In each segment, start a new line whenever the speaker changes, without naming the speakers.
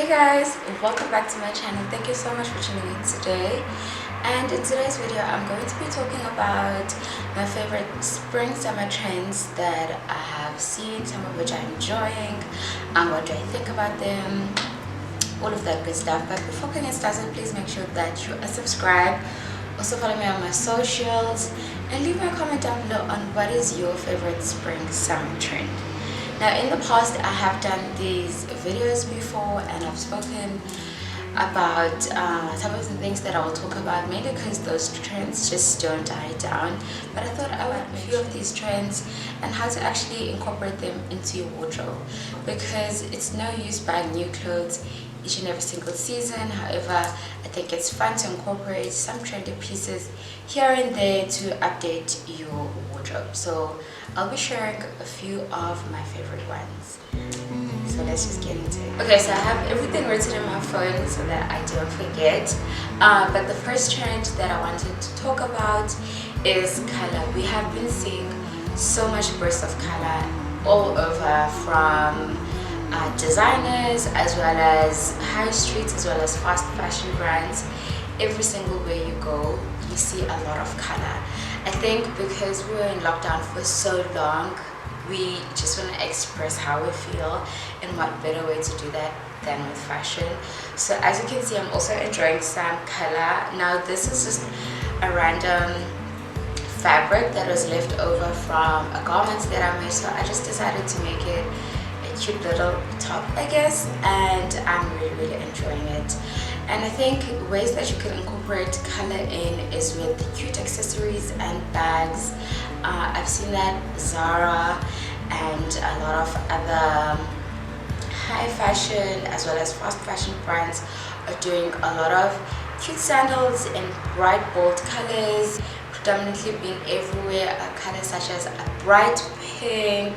Hey guys, welcome back to my channel. Thank you so much for tuning in today. And in today's video I'm going to be talking about my favorite spring summer trends that I have seen, some of which I'm enjoying, and what do I think about them, all of that good stuff. But before getting started, please make sure that you are subscribed. Also follow me on my socials and leave me a comment down below on what is your favorite spring summer trend. Now in the past I have done these videos before and I've spoken about some of the things that I will talk about, mainly because those trends just don't die down. But I thought I would a few of these trends and how to actually incorporate them into your wardrobe, because it's no use buying new clothes each and every single season. However, I think it's fun to incorporate some trendy pieces here and there to update your wardrobe. So I'll be sharing a few of my favorite ones. So let's just get into it. Okay, so I have everything written in my phone so that I don't forget. But the first trend that I wanted to talk about is color. We have been seeing so much burst of color all over, from designers as well as high streets as well as fast fashion brands. Every single way you go, you see a lot of color. I think because we were in lockdown for so long, we just want to express how we feel, and what better way to do that than with fashion. So as you can see, I'm also enjoying some color. Now this is just a random fabric that was left over from a garment that I made, so I just decided to make it a cute little top, I guess, and I'm really enjoying it. And I think ways that you can incorporate color in is with cute accessories and bags. I've seen that Zara and a lot of other high fashion as well as fast fashion brands are doing a lot of cute sandals in bright bold colors, predominantly being everywhere. Colors such as a bright pink,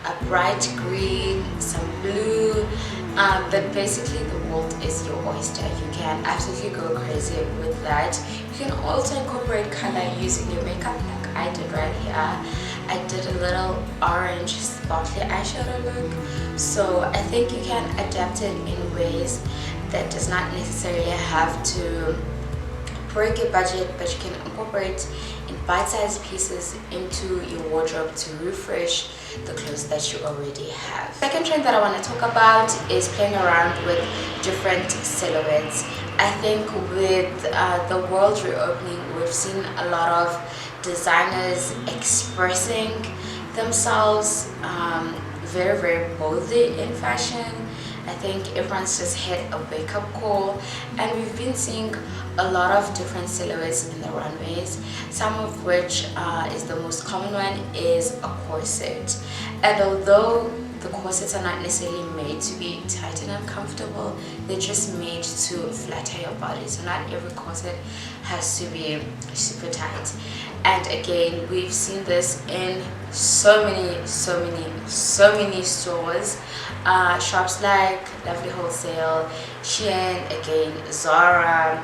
a bright green, some blue, but basically the world is your oyster. You can absolutely go crazy with that. You can also incorporate color using your makeup, like I did right here. I did a little orange sparkly eyeshadow look, so I think you can adapt it in ways that does not necessarily have to break your budget, but you can incorporate in bite-sized pieces into your wardrobe to refresh the clothes that you already have. Second trend that I want to talk about is playing around with different silhouettes. I think with the world reopening, we've seen a lot of designers expressing themselves very boldly in fashion. I think everyone's just hit a wake-up call, and we've been seeing a lot of different silhouettes in the runways, some of which is the most common one is a corset. And although the corsets are not necessarily made to be tight and uncomfortable, they're just made to flatter your body. So not every corset has to be super tight. And again, we've seen this in so many stores, shops like Lovely Wholesale, Shein, again Zara,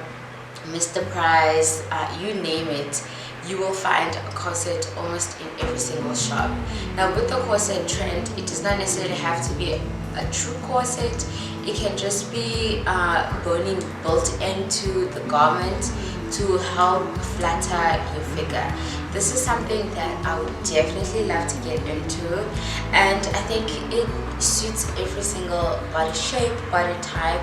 Mr. Price, you name it, you will find a corset almost in every single shop. Now with the corset trend, it does not necessarily have to be a true corset. It can just be boning built into the garment to help flatter your figure. This is something that I would definitely love to get into, and I think it suits every single body shape, body type,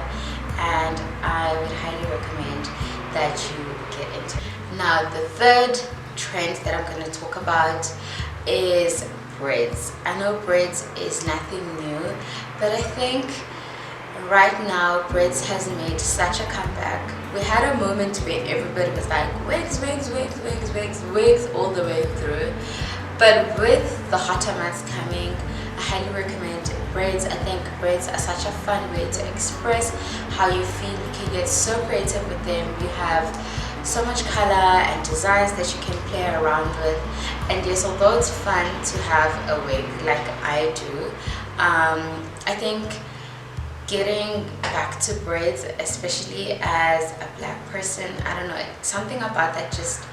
and I would highly recommend that you get into. Now the third trend that I'm going to talk about is braids. I know braids is nothing new, but I think right now braids has made such a comeback. We had a moment where everybody was like wigs all the way through, but with the hotter months coming, I highly recommend braids. I think braids are such a fun way to express how you feel. You can get so creative with them. You have so much color and designs that you can play around with. And yes, although it's fun to have a wig like I do, I think getting back to braids, especially as a black person, I don't know, something about that just,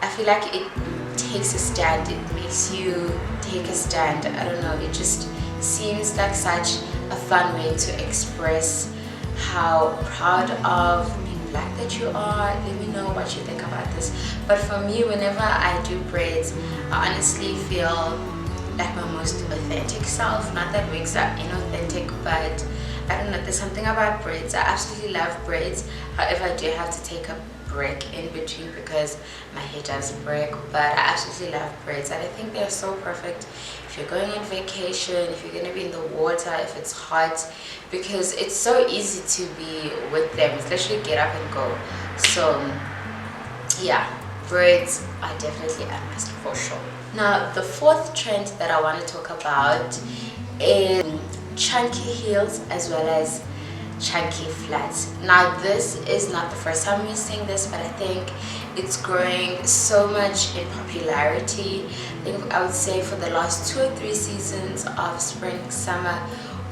I feel like it takes a stand. It makes you take a stand. I don't know, it just seems like such a fun way to express how proud of being black that you are. Let me know what you think about this. But for me, whenever I do braids, I honestly feel like my most authentic self. Not that wigs are inauthentic, but I don't know, there's something about braids. I absolutely love braids. However, I do have to take a break in between because my hair does break, but I absolutely love braids and I think they're so perfect if you're going on vacation, if you're going to be in the water, if it's hot, because it's so easy to be with them. It's literally get up and go. So yeah, braids are definitely a must for sure. Now the fourth trend that I want to talk about is chunky heels as well as chunky flats. Now this is not the first time we're seeing this, but I think it's growing so much in popularity. I would say for the last 2 or 3 seasons of spring summer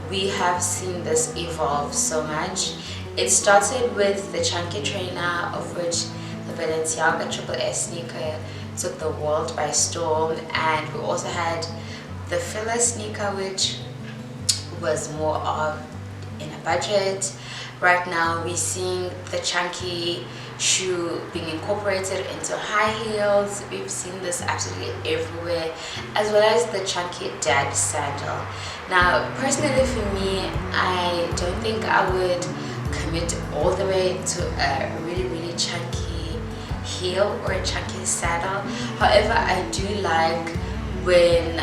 we have seen this evolve so much. It started with the chunky trainer, of which the Balenciaga Triple S sneaker took the world by storm, and we also had the filler sneaker, which was more of in a budget. Right now we're seeing the chunky shoe being incorporated into high heels. We've seen this absolutely everywhere, as well as the chunky dad sandal. Now personally for me, I don't think I would commit all the way to a really chunky heel or a chunky sandal. However, I do like when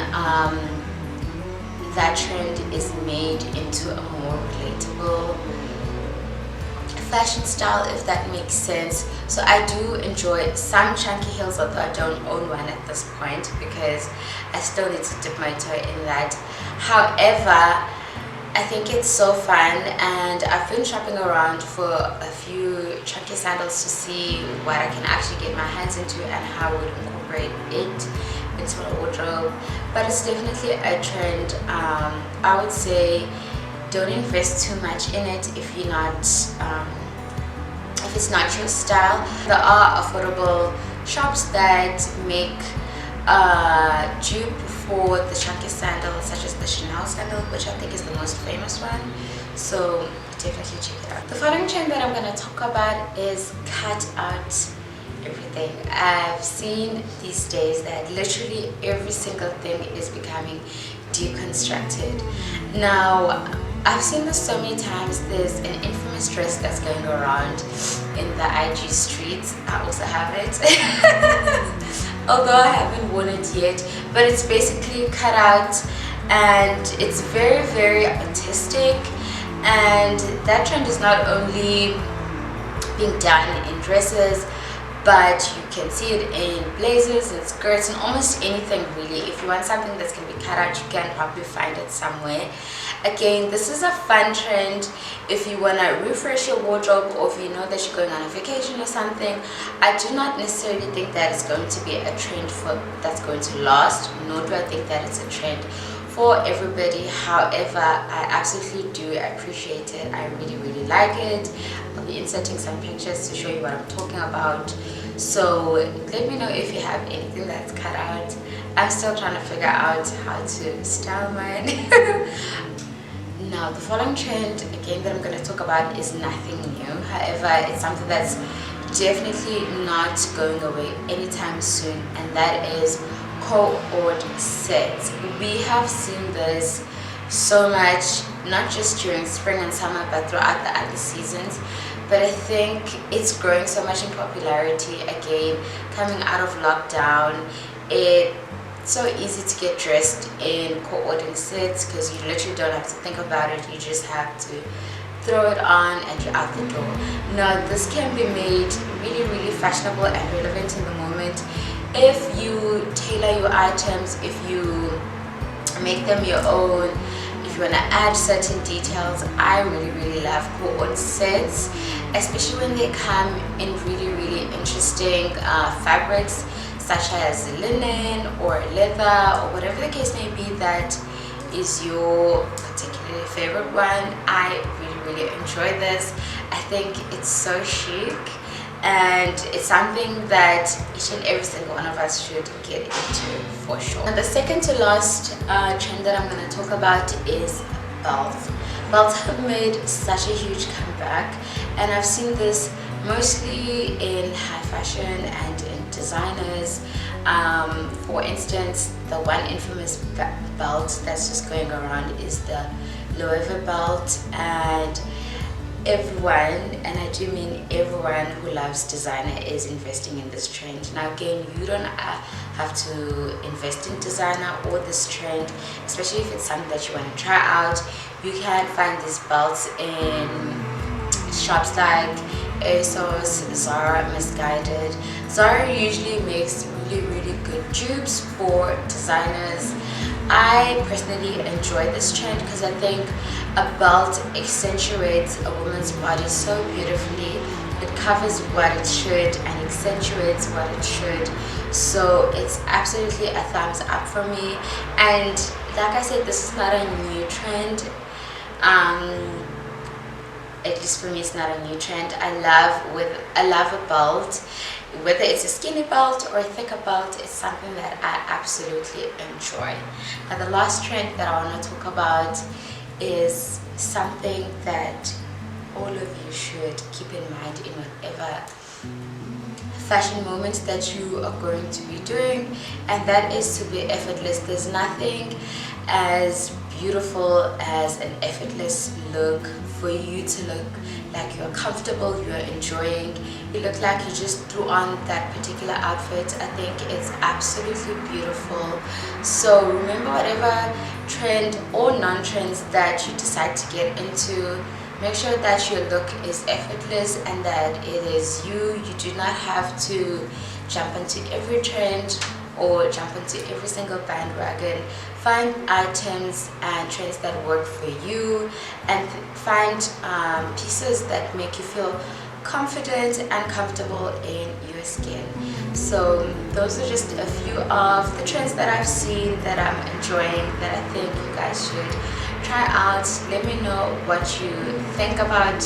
that trend is made into a more relatable fashion style, if that makes sense. So I do enjoy some chunky heels, although I don't own one at this point because I still need to dip my toe in that. However, I think it's so fun, and I've been shopping around for a few chunky sandals to see what I can actually get my hands into and how I would incorporate it into my wardrobe. But it's definitely a trend. I would say don't invest too much in it if you're not if it's not your style. There are affordable shops that make dupe for the chunky sandals, such as the Chanel sandal, which I think is the most famous one, so definitely check it out. The following trend that I'm going to talk about is cut out everything. I've seen these days that literally every single thing is becoming deconstructed. Now I've seen this so many times. There's an infamous dress that's going around in the IG streets. I also have it although I haven't worn it yet, but it's basically cut out and it's very artistic, and that trend is not only being done in dresses, but you can see it in blazers and skirts and almost anything really. If you want something that's going to be cut out, you can probably find it somewhere. Again, this is a fun trend if you want to refresh your wardrobe, or if you know that you're going on a vacation or something. I do not necessarily think that it's going to be a trend that's going to last, nor do I think that it's a trend for everybody. However, I absolutely do appreciate it. I really like it. I'll be inserting some pictures to show you what I'm talking about, so let me know if you have anything that's cut out. I'm still trying to figure out how to style mine. Now the following trend again that I'm going to talk about is nothing new. However, it's something that's definitely not going away anytime soon, and that is co-ord sets. We have seen this so much, not just during spring and summer, but throughout the other seasons. But I think it's growing so much in popularity again, coming out of lockdown. It's so easy to get dressed in co-ording sets because you literally don't have to think about it. You just have to throw it on and you're out the door. Now this can be made really fashionable and relevant in the moment if you tailor your items, if you make them your own, if you want to add certain details. I really love co-ord sets, especially when they come in really interesting fabrics, such as linen or leather or whatever the case may be that is your particularly favorite one. I really enjoy this. I think it's so chic, and it's something that each and every single one of us should get into for sure. And the second to last trend that I'm going to talk about is belts. Belts have made such a huge comeback, and I've seen this mostly in high fashion and in designers. For instance, the one infamous belt that's just going around is the Loewe belt, and everyone, and I do mean everyone who loves designer, is investing in this trend. Now again, you don't have to invest in designer or this trend, especially if it's something that you want to try out. You can find these belts in shops like ASOS, Zara, Misguided. Zara usually makes really good dupes for designers. I personally enjoy this trend because I think a belt accentuates a woman's body so beautifully. It covers what it should and accentuates what it should. So it's absolutely a thumbs up for me. And like I said, this is not a new trend. At least for me, it's not a new trend. I love a belt, whether it's a skinny belt or a thicker belt. It's something that I absolutely enjoy. Now the last trend that I want to talk about is something that all of you should keep in mind in whatever fashion moment that you are going to be doing, and that is to be effortless. There's nothing as beautiful as an effortless look, for you to look like you're comfortable, you're enjoying, you look like you just threw on that particular outfit. I think it's absolutely beautiful. So remember, whatever trend or non-trends that you decide to get into, make sure that your look is effortless and that it is you. You do not have to jump into every trend or jump into every single bandwagon. Find items and trends that work for you, and find pieces that make you feel confident and comfortable in your skin. So those are just a few of the trends that I've seen that I'm enjoying, that I think you guys should try out. Let me know what you think about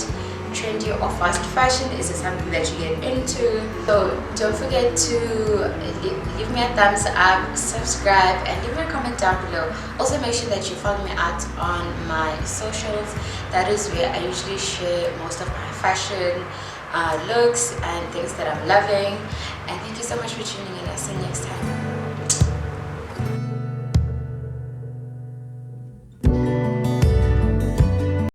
trendy or fast fashion. Is it something that you get into? So don't forget to leave me a thumbs up, subscribe, and leave me a comment down below. Also make sure that you follow me out on my socials. That is where I usually share most of my fashion looks and things that I'm loving. And thank you so much for tuning in. I'll see you next time.